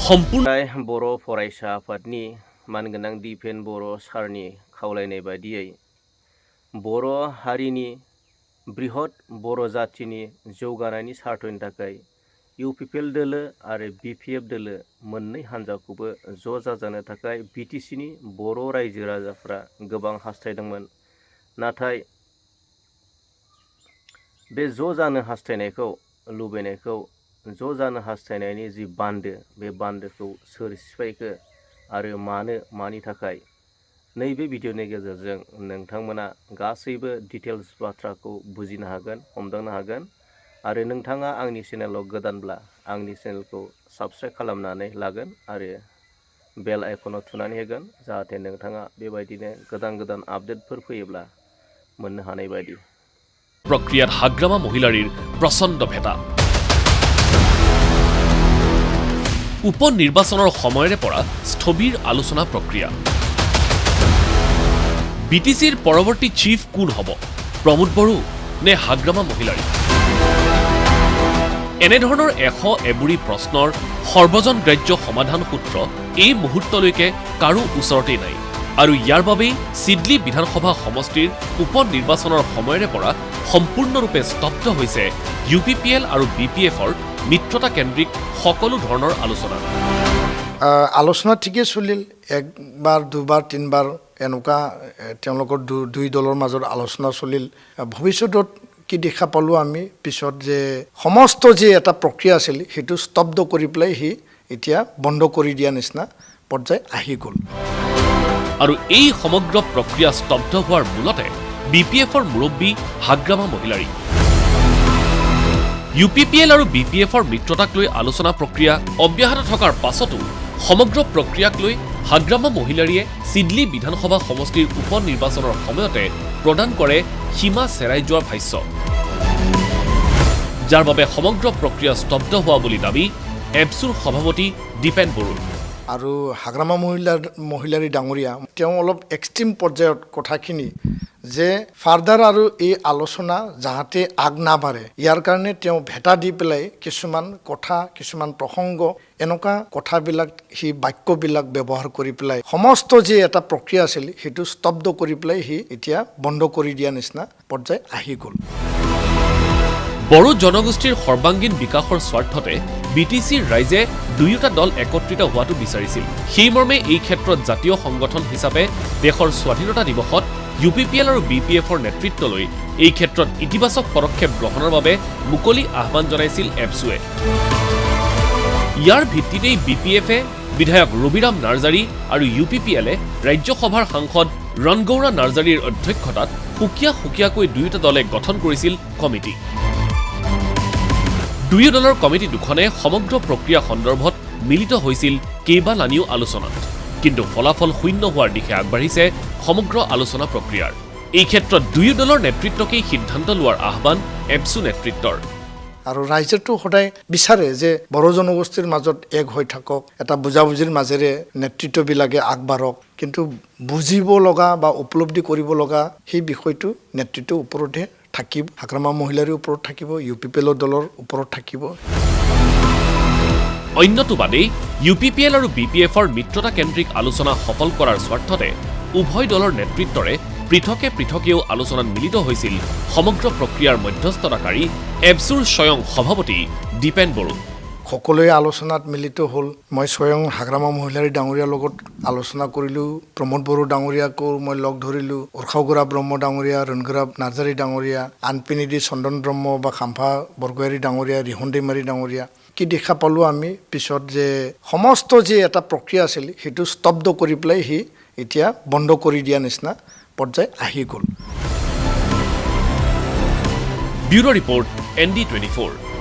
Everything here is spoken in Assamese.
सम्पूर्ण बर' फरायसा आफादनि मानगोनां दिपेन बर' सारनि खावलायनाय बायदियै बर' हारिनि बृहत बर' जाथिनि जौगानायनि सार्थनि थाखाय UPPL दोलो आरो BPF दोलो मोननै हान्जाखौबो ज' जाजानो थाखाय BTCनि बर' रायजो राजाफ्रा गोबां हास्थायदोंमोन। नाथाय बे ज' जानो हास्थायनायखौ लुबैनायखौ ज' जानो हास्थायनायनि जि बान्दो बे बान्दोखौ सोर सिफायखो आरो मानि थाखाय नैबे भिडिअनि गेजेरजों नोंथांमोना गासैबो डिटेल्स बाथ्राखौ बुजिनो हागोन हमदांनो हागोन आरो नोंथाङा आंनि चेनेलाव गोदानब्ला आंनि चेनेलखौ साबस्क्राइब खालामनानै लागोन आरो बेल आइकनाव थुनानै होगोन जाहाथे नोंथाङा बेबायदिनो गोदान आपडेटफोर फैयोब्ला मोननो हानाय बायदि। प्रक्रियात हाग्रामा महिलारीर प्रचंड भेटा उपनिर्वाचনৰ সময়ৰে পৰা স্থবিৰ আলোচনা প্ৰক্ৰিয়া বিটিচিৰ পৰৱৰ্তী চিফ কোন হ'ব প্ৰমোদ বড়ো নে হাগ্ৰামা মহিলাৰী এনেধৰণৰ এবুৰি প্ৰশ্নৰ সৰ্বজনগ্ৰাহ্য সমাধান সূত্ৰ এই মুহূৰ্তলৈকে কাৰো ওচৰতেই নাই আৰু ইয়াৰ বাবেই সিডলি বিধানসভা সমষ্টিৰ উপনিৰ্বাচনৰ সময়ৰে পৰা সম্পূৰ্ণৰূপে স্তব্ধ হৈছে UPPL আৰু BPFৰ মিত্ৰতা কেন্দ্ৰিক সকলো ধৰণৰ আলোচনা ঠিকই চলিল একবাৰ দুবাৰ তিনবাৰ এনেকুৱা তেওঁলোকৰ দুই দলৰ মাজত আলোচনা চলিল ভৱিষ্যতত কি দেখা পালো আমি পিছত যে সমস্ত যে এটা প্ৰক্ৰিয়া আছিল হেতু স্তব্ধ কৰি পেলাই হি এতিয়া বন্ধ কৰি দিয়া নিচিনা পৰ্যায় আহি গ'ল আৰু এই সমগ্ৰ প্ৰক্ৰিয়া স্তব্ধ হোৱাৰ মূলতে BPFৰ মুৰব্বী হাগ্ৰামা মহিলাৰী UPPL আৰু BPFৰ মিত্ৰতাক লৈ আলোচনা প্ৰক্ৰিয়া অব্যাহত থকাৰ পাছতো সমগ্ৰ প্ৰক্ৰিয়াক লৈ হাগ্ৰামা মহিলাৰীয়ে সিডলি বিধানসভা সমষ্টিৰ উপনিৰ্বাচনৰ সময়তে প্ৰদান কৰে সীমা চেৰাই যোৱাৰ ভাষ্য যাৰ বাবে সমগ্ৰ প্ৰক্ৰিয়া স্তব্ধ হোৱা বুলি দাবী এপছুৰ সভাপতি দীপেন বড়ো আৰু হাগ্ৰামা মহিলাৰী ডাঙৰীয়া তেওঁ অলপ এক্সট্ৰিম পৰ্যায়ত কথাখিনি যে ফাৰ্দাৰ আৰু এই আলোচনা যাহাতে আগ নাবাঢ়ে ইয়াৰ কাৰণে তেওঁ ভেটা দি পেলাই কিছুমান কথা কিছুমান প্ৰসংগ এনেকুৱা কথাবিলাক হি বাক্যবিলাক ব্যৱহাৰ কৰি পেলাই সমস্ত যে এটা প্ৰক্ৰিয়া আছিল হেতু স্তব্ধ কৰি পেলাই হি এতিয়া বন্ধ কৰি দিয়া নিচিনা পৰ্যায় আহি গ'ল বড়ো জনগোষ্ঠীৰ সৰ্বাংগীন বিকাশৰ স্বাৰ্থতে বিটিচিৰ ৰাইজে দুয়োটা দল একত্ৰিত হোৱাটো বিচাৰিছিল সেই মৰ্মে এই ক্ষেত্ৰত জাতীয় সংগঠন হিচাপে দেশৰ স্বাধীনতা দিৱসত UPPL আৰু BPFৰ নেতৃত্বলৈ এই ক্ষেত্ৰত ইতিবাচক পদক্ষেপ গ্ৰহণৰ বাবে মুকলি আহ্বান জনাইছিল এপছুৱে ইয়াৰ ভিত্তিতেই BPFে বিধায়ক ৰবিৰাম নাৰ্জাৰী আৰু UPPLে ৰাজ্যসভাৰ সাংসদ ৰণগৌৰা নাৰ্জাৰীৰ অধ্যক্ষতাত সুকীয়াকৈ দুয়োটা দলে গঠন কৰিছিল কমিটি দুয়ো দলৰ কমিটি দুখনে সমগ্ৰ প্ৰক্ৰিয়া সন্দৰ্ভত মিলিত হৈছিল কেইবালানিও আলোচনাত কিন্তু ফলাফল শূন্য হোৱাৰ দিশে আগবাঢ়িছে সমগ্ৰ আলোচনা প্ৰক্ৰিয়াৰ এই ক্ষেত্ৰত দুয়ো দলৰ নেতৃত্বকেই সিদ্ধান্ত লোৱাৰ আহ্বান এপছু নেতৃত্বৰ আৰু ৰাইজেটো সদায় বিচাৰে যে বড়ো জনগোষ্ঠীৰ মাজত এক হৈ থাকক এটা বুজাবুজিৰ মাজেৰে নেতৃত্ববিলাকে আগবাঢ়ক কিন্তু বুজিব লগা বা উপলব্ধি কৰিব লগা সেই বিষয়টো নেতৃত্বৰ ওপৰতহে থাকিব হাগ্ৰামা মহিলাৰীৰ ওপৰত থাকিব UPPL দলৰ ওপৰত থাকিব অন্যটো বাদেই UPPL আৰু BPFৰ মিত্ৰতা কেন্দ্ৰিক আলোচনা সফল কৰাৰ স্বাৰ্থতে উভয় দলৰ নেতৃত্বৰে পৃথকেও আলোচনাত মিলিত হৈছিল সমগ্ৰ প্ৰক্ৰিয়াৰ মধ্যস্থতাকাৰী এপছুৰ স্বয়ং সভাপতি দীপেন বড়ো সকলোৱে আলোচনাত মিলিত হ'ল মই স্বয়ং হাগ্ৰামা মহিলাৰী ডাঙৰীয়াৰ লগত আলোচনা কৰিলোঁ প্ৰমোদ বড়ো ডাঙৰীয়াকো মই লগ ধৰিলোঁ উৰ্খাওগৰা ব্ৰহ্ম ডাঙৰীয়া ৰণগৌৰা নাৰ্জাৰী ডাঙৰীয়া আনপিনিদি চন্দন ব্ৰহ্ম বা খাম্ফা বৰগোহাঁই ডাঙৰীয়া ৰিহন দৈমাৰী ডাঙৰীয়া কি দেখা পালো আমি পিছত যে সমস্ত যে এটা প্ৰক্ৰিয়া আছিল হেতু স্তব্ধ কৰি পেলাই হি এতিয়া বন্ধ কৰি দিয়া নিচিনা পৰ্যায় আহি গ'ল ব্যুৰো ৰিপৰ্ট ND24